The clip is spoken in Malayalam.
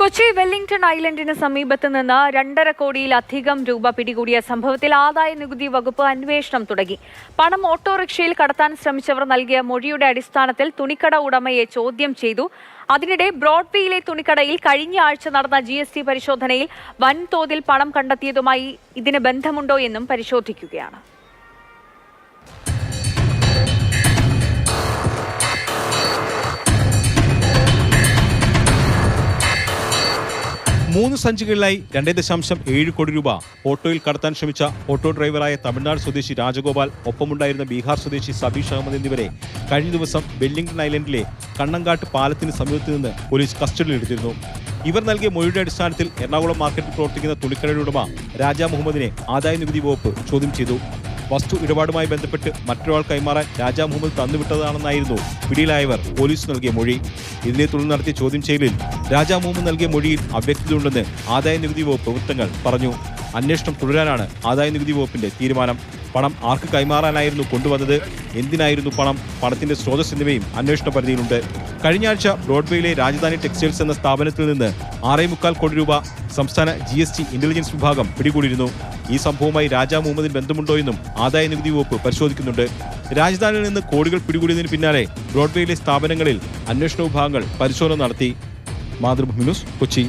കൊച്ചി വെല്ലിംഗ്ടൺ ഐലൻഡിന് സമീപത്ത് നിന്ന് 2.5 കോടിയിലധികം രൂപ പിടികൂടിയ സംഭവത്തിൽ ആദായ നികുതി വകുപ്പ് അന്വേഷണം തുടങ്ങി. പണം ഓട്ടോറിക്ഷയിൽ കടത്താൻ ശ്രമിച്ചവർ നൽകിയ മൊഴിയുടെ അടിസ്ഥാനത്തിൽ തുണിക്കട ഉടമയെ ചോദ്യം ചെയ്തു. അതിനിടെ ബ്രോഡ്വേയിലെ തുണിക്കടയിൽ കഴിഞ്ഞ ആഴ്ച നടന്ന GST പരിശോധനയിൽ വൻതോതിൽ പണം കണ്ടെത്തിയതുമായി ഇതിന് ബന്ധമുണ്ടോ എന്നും പരിശോധിക്കുകയാണ്. 3 സഞ്ചികളിലായി 2.7 കോടി രൂപ ഓട്ടോയിൽ കടത്താൻ ശ്രമിച്ച ഓട്ടോ ഡ്രൈവറായ തമിഴ്നാട് സ്വദേശി രാജഗോപാൽ, ഒപ്പമുണ്ടായിരുന്ന ബീഹാർ സ്വദേശി സബീഷ് അഹമ്മദ് എന്നിവരെ കഴിഞ്ഞ ദിവസം വെല്ലിംഗ്ടൺ ഐലൻഡിലെ കണ്ണങ്കാട്ട് പാലത്തിന് സമീപത്ത് നിന്ന് പോലീസ് കസ്റ്റഡിയിലെടുത്തിരുന്നു. ഇവർ നൽകിയ മൊഴിയുടെ അടിസ്ഥാനത്തിൽ എറണാകുളം മാർക്കറ്റിൽ പ്രവർത്തിക്കുന്ന തുണിക്കടയുടെ ഉടമ രാജ മുഹമ്മദിനെ ആദായ നികുതി വകുപ്പ് ചോദ്യം ചെയ്തു. വസ്തു ഇടപാടുമായി ബന്ധപ്പെട്ട് മറ്റൊരാൾ കൈമാറാൻ രാജ മുഹമ്മദ് തന്നുവിട്ടതാണെന്നായിരുന്നു പിടിയിലായവർ പോലീസ് നൽകിയ മൊഴി. ഇതിനെ തുടർന്ന് നടത്തിയ ചോദ്യം ചെയ്യലിൽ രാജ മുഹമ്മദ് നൽകിയ മൊഴിയിൽ അവ്യക്തതയുണ്ടെന്ന് ആദായ നികുതി വകുപ്പ് വൃത്തങ്ങൾ പറഞ്ഞു. അന്വേഷണം തുടരാനാണ് ആദായ നികുതി വകുപ്പിന്റെ തീരുമാനം. പണം ആർക്ക് കൈമാറാനായിരുന്നു കൊണ്ടുവന്നത്, എന്തിനായിരുന്നു പണം, പണത്തിന്റെ സ്രോതസ് എന്നിവയും അന്വേഷണ പരിധിയിലുണ്ട്. കഴിഞ്ഞ ആഴ്ച ബ്രോഡ്വേയിലെ രാജധാനി ടെക്സ്റ്റൈൽസ് എന്ന സ്ഥാപനത്തിൽ നിന്ന് 6.25 കോടി രൂപ സംസ്ഥാന GST ഇന്റലിജൻസ് വിഭാഗം പിടികൂടിയിരുന്നു. ഈ സംഭവവുമായി രാജ മുഹമ്മദിന് ബന്ധമുണ്ടോ എന്നും ആദായ നികുതി വകുപ്പ് പരിശോധിക്കുന്നുണ്ട്. രാജധാനിയിൽ നിന്ന് കോടികൾ പിടികൂടിയതിന് പിന്നാലെ ബ്രോഡ്വേയിലെ സ്ഥാപനങ്ങളിൽ അന്വേഷണ വിഭാഗങ്ങൾ പരിശോധന നടത്തി. മാതൃഭൂമി ന്യൂസ്, കൊച്ചി.